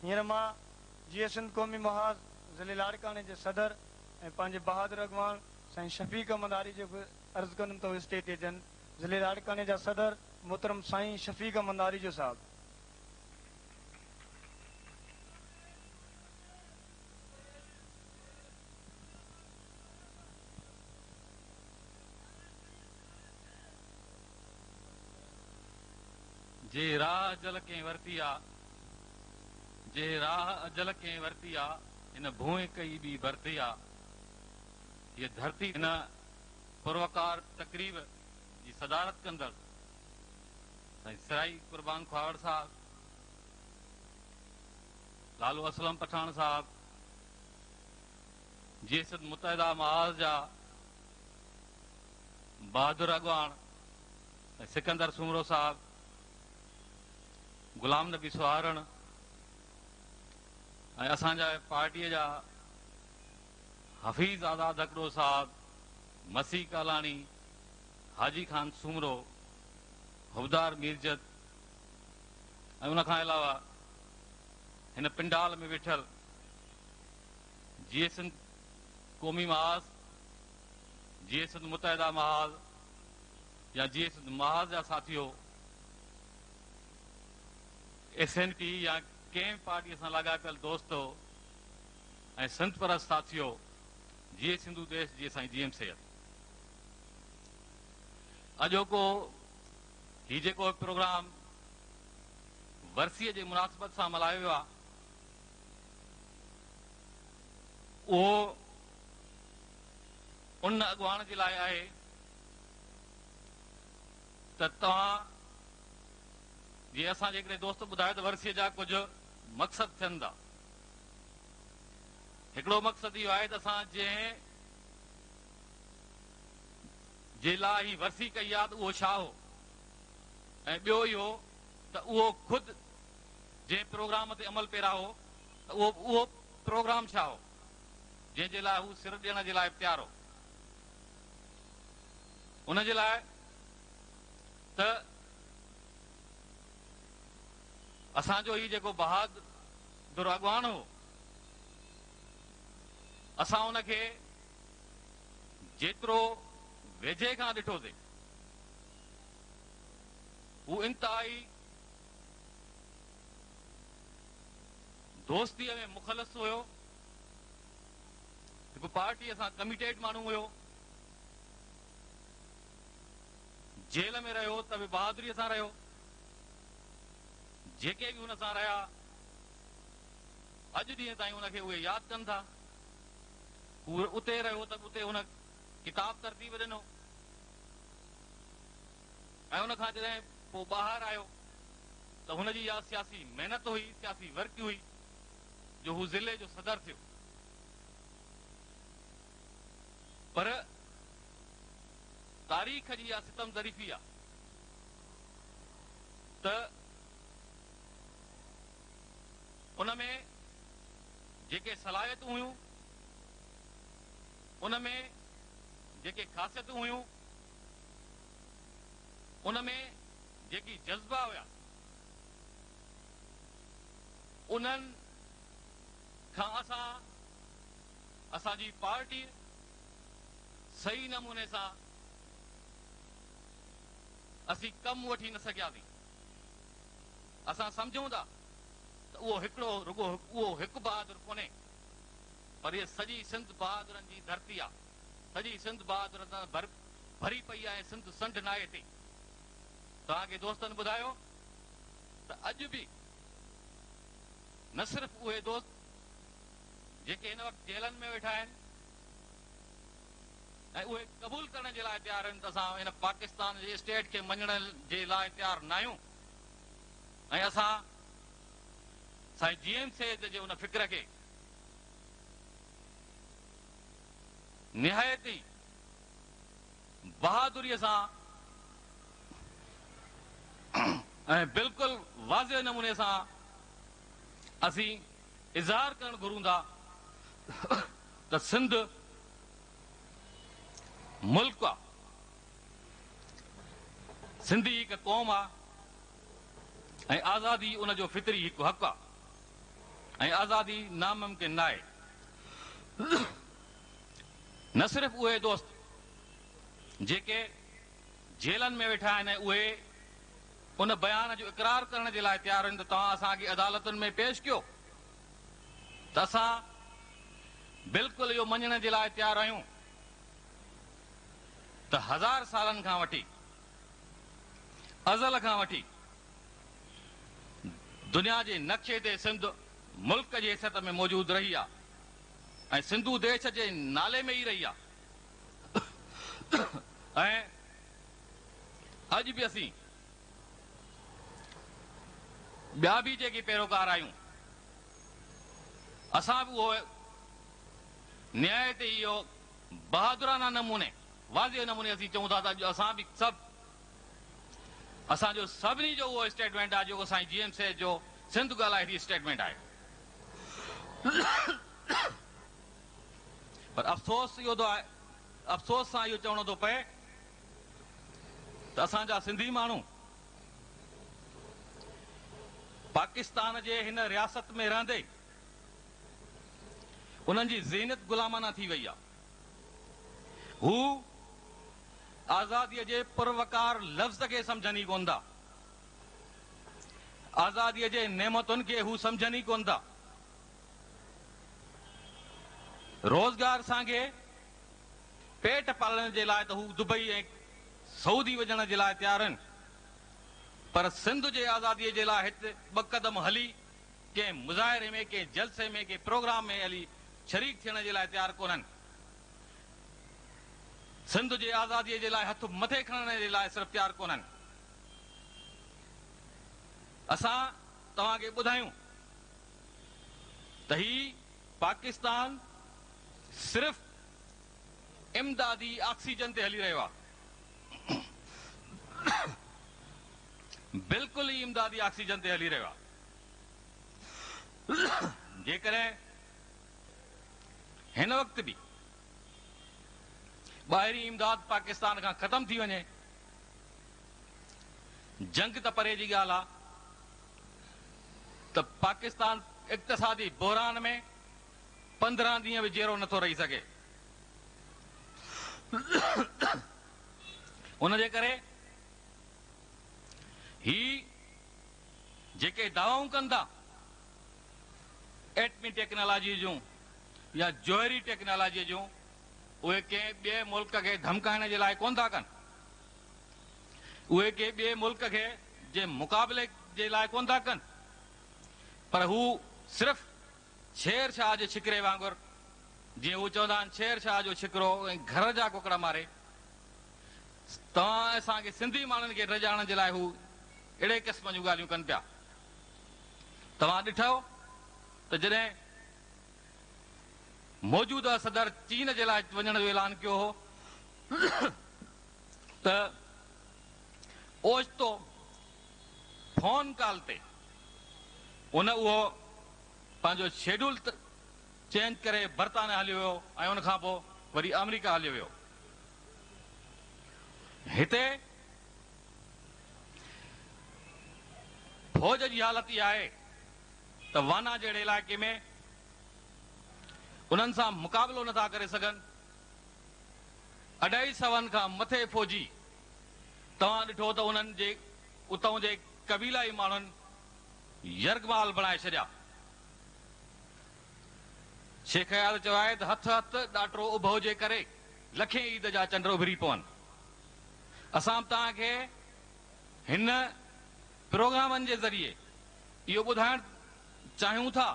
हींअर मां जीअं सिंध क़ौमी महाज़ ज़िले लाड़काने जे सदर ऐं पंहिंजे बहादुर अॻवान साईं शफ़ीक मंदारी जो बि अर्ज़ु कंदुमि त स्टेज ते अचनि। ज़िले लाड़काने जा सदर मोहतरम साईं शफ़ीक मंदारी जो साहब। जे राह अजल कंहिं वरिती आ, जे राह अजल कंहिं वरिती आ, हिन भूए कई बि भरती आ। ये धरती हिन पुरवकार तकरीब जी सदारत कंदड़ साईं सिराई कुर्बान ख्वाड़ साहब, लालू असलम पठान साहब, जीएसद मुतहदा महाज जा बहादुर अॻवान सिकंदर सुमरो साहब, गुलाम नबी सुहारण ऐं असांजा पार्टीअ जा हफ़ीज़ आज़ाद हकड़ो साहब, मसीह कालानी, हाजी खान सुमरो, हुबदार मीरजत ऐं उनखां अलावा हिन पिंडाल में वेठल जीएसएन क़ौमी महाज़, जीएसएन मुतहदा महाज़ या जीएसएन महाज़ जा साथियो, एसएनटी या कंहिं पार्टीअ सां लाॻापियल दोस्तो ऐं संत परस्त साथियो, जीए सिंधु देश जी साईं जीएम सैयद। अॼोको ही जेको प्रोग्राम वर्सीअ जे मुनासिबत सां मल्हायो वियो आहे, उहो उन अॻुवाण जे लाइ आहे त तव्हां जीअं असां जेकॾहिं दोस्त ॿुधायो त वर्सीअ जा कुझु मक़सद थियनि था। हिकिड़ो मक़सदु इहो आहे त असां जंहिं जे लाइ ही वर्सी कई आहे त उहो छा हो, ऐं ॿियो इहो त उहो ख़ुदि जंहिं प्रोग्राम ते अमल पैरा हो त उहो प्रोग्राम छा हो जंहिंजे लाइ हू सिर ॾियण जे लाइ तयारु हो। उनजे लाइ त असांजो ही जेको बहादुर अॻवान हो, असां उनखे जेतिरो वेझे खां ॾिठोसीं, हू इंतिहाई दोस्तीअ में मुख़लस हुयो, हिकु पार्टीअ सां कमिटेड माण्हू हुयो, जेल में रहियो त बि बहादुरीअ सां रहियो। जेके बि हुन सां रहिया अॼु ॾींहं ताईं हुनखे उहे यादि कनि था। हू उते रहियो त उते हुन किताब तरतीब ॾिनो ऐं हुनखां जॾहिं पोइ ॿाहिरि आयो त हुनजी इहा सियासी महिनत हुई, सियासी वर्क हुई जो हू ज़िले जो सदर थियो। पर तारीख़ जी इहा सितम ज़रीफ़ी आहे त उनमें जेके सलाहियतूं हुयूं, उनमें जेके ख़ासियतूं हुयूं, उनमें जेकी जज़्बा हुया, उन्हनि खां असांजी पार्टी सही नमूने सां असीं कमु वठी न सघियासीं। असां सम्झूं था त उहो हिकिड़ो रुगो उहो हिकु बहादुर कोन्हे, पर इहा सॼी सिंध बहादुरनि जी धरती आहे। सॼी सिंध बहादुरनि सां भरी पई आहे। सिंध संड नाहे थी। तव्हांखे दोस्तनि ॿुधायो त अॼु बि न सिर्फ़ उहे दोस्त जेके हिन वक़्तु जेलनि में वेठा आहिनि ऐं उहे क़बूल करण जे लाइ तयारु आहिनि त असां हिन पाकिस्तान जे स्टेट खे मञण जे लाइ तयारु न आहियूं, ऐं असां साईं जीएम सैयद जे उन फ़िक्र खे निहायती बहादुरीअ सां ऐं बिल्कुलु वाज़े नमूने सां असीं इज़हार करणु घुरूं था त सिंध मुल्क आहे, सिंधी हिकु क़ौम आहे ऐं आज़ादी उनजो फितरी हिकु हक़ आहे। ऐं आज़ादी नामुमकिन नाहे। न सिर्फ़ उहे दोस्त जेके जेलनि में वेठा आहिनि उहे उन बयान जो इक़रार करण जे लाइ तयारु आहिनि त तव्हां असांखे अदालतुनि में पेश कयो, त असां बिल्कुलु इहो मञण जे लाइ तयारु आहियूं त 1000 सालनि खां वठी अज़ल खां वठी दुनिया जे नक्शे ते सिंध मुल्क जी हैसियत में मौजूदु रही आहे ऐं सिंधू देश जे नाले में ई रही आहे। ऐं अॼु बि असीं ॿिया बि जेके पैरोकार आहियूं असां बि उहो न्याय ते इहो बहादुराना नमूने वाज़े नमूने असीं चऊं था त असां बि सभु असांजो सभिनी जो उहो स्टेटमेंट आहे जेको साईं GM साहिब जो सिंध ॻाल्हाए थी स्टेटमेंट आहे। पर अफ़सोस इहो थो आहे, अफ़सोस सां इहो चवणो थो पए त असांजा सिंधी माण्हू पाकिस्तान जे हिन रियासत में रहंदे उन्हनि जी ज़हनियत गुलामाना थी वई आहे। हू आज़ादीअ जे पुरवकार लफ़्ज़ खे सम्झनि ई कोन था, आज़ादीअ जे नेमतुनि खे हू सम्झनि ई कोन था। रोज़गार सांगे पेट पालण जे लाइ त हू दुबई ऐं सऊदी वञण जे लाइ तयारु आहिनि, पर सिंध जे आज़ादीअ जे लाइ हिते 2 क़दम हली कंहिं मुज़ाहिरे में, कंहिं जलसे में, कंहिं प्रोग्राम में हली शरीक थियण जे लाइ तयारु कोन्हनि। सिंध जे आज़ादीअ जे लाइ हथ मथे खणण जे लाइ सिर्फ़ु तयारु कोन्हनि। असां तव्हांखे ॿुधायूं त ही पाकिस्तान सिर्फ़ इमदादी ऑक्सीजन ते हली रहियो आहे, बिल्कुलु ई इमदादी ऑक्सीजन ते हली रहियो आहे। जेकॾहिं हिन वक़्तु बि ॿाहिरी इमदाद पाकिस्तान खां ख़तम थी वञे, जंग त परे जी ॻाल्हि आहे, त पाकिस्तान इक़्तिसादी बहरान में 15 ॾींहं बि जहिड़ो नथो रही सघे। उनजे करे ही जेके दावाऊं कनि था एटमी टेक्नोलॉजी जूं या जोहरी टेक्नोलॉजी जूं, उहे कंहिं ॿिए मुल्क खे धमकाइण जे लाइ कोन था कनि, उहे कंहिं ॿिए मुल्क खे जे मुक़ाबले जे लाइ कोन था कनि, पर हू सिर्फ़ शेरशाह जे छिकिरे वांगुरु, जीअं हू चवंदा आहिनि शेरशाह जो छिकिरो ऐं घर जा कुकड़ा मारे, तव्हां असांखे सिंधी माण्हुनि खे रजाइण जे लाइ हू अहिड़े क़िस्म जूं ॻाल्हियूं कनि पिया। तव्हां ॾिठो त जॾहिं मौजूदा सदर चीन जे लाइ वञण जो ऐलान कयो हो त ओचितो फोन कॉल ते उन उहो पंहिंजो शेड्यूल चेंज करे बर्तानिया हलियो वियो ऐं उन खां पोइ वरी अमेरिका हलियो वियो। हिते फौज जी हालत इहा आहे त वाना जहिड़े इलाइक़े में उन्हनि सां मुक़ाबिलो नथा करे सघनि। 250 खां मथे फौजी तव्हां ॾिठो त उन्हनि जे उतां जे कबीलाई माण्हुनि यरगमाल बणाए छॾिया। शेख याद चयो आहे त हथ हथ ॾाटरो उभो जे करे लखे ईद जा चंड उभरी पवनि। असां तव्हांखे हिन प्रोग्रामनि जे ज़रिए इहो ॿुधाइण चाहियूं था,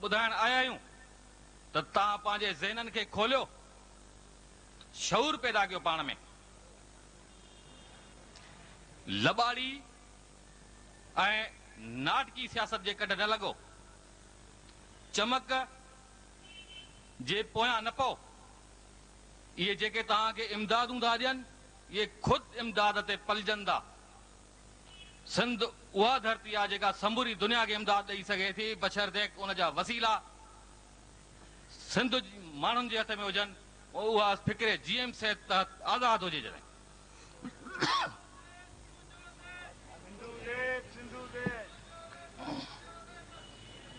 ॿुधाइण आया आहियूं त तव्हां पंहिंजे ज़हननि खे खोलियो, शऊर पैदा कयो पाण में। लॿाड़ी ऐं नाटकी सियासत जे कढ न लॻो, चमक जे पोयां न पओ। इहे जेके तव्हांखे इमदादूं था ॾियनि, इहे ख़ुदि इमदाद ते पलजनि था। सिंध उहा धरती आहे जेका समूरी दुनिया खे इमदाद ॾेई सघे थी, बशर्ते उनजा वसीला सिंध माण्हुनि जे हथ में हुजनि, उहा फिक्रे GM से तहत आज़ाद हुजे। जॾहिं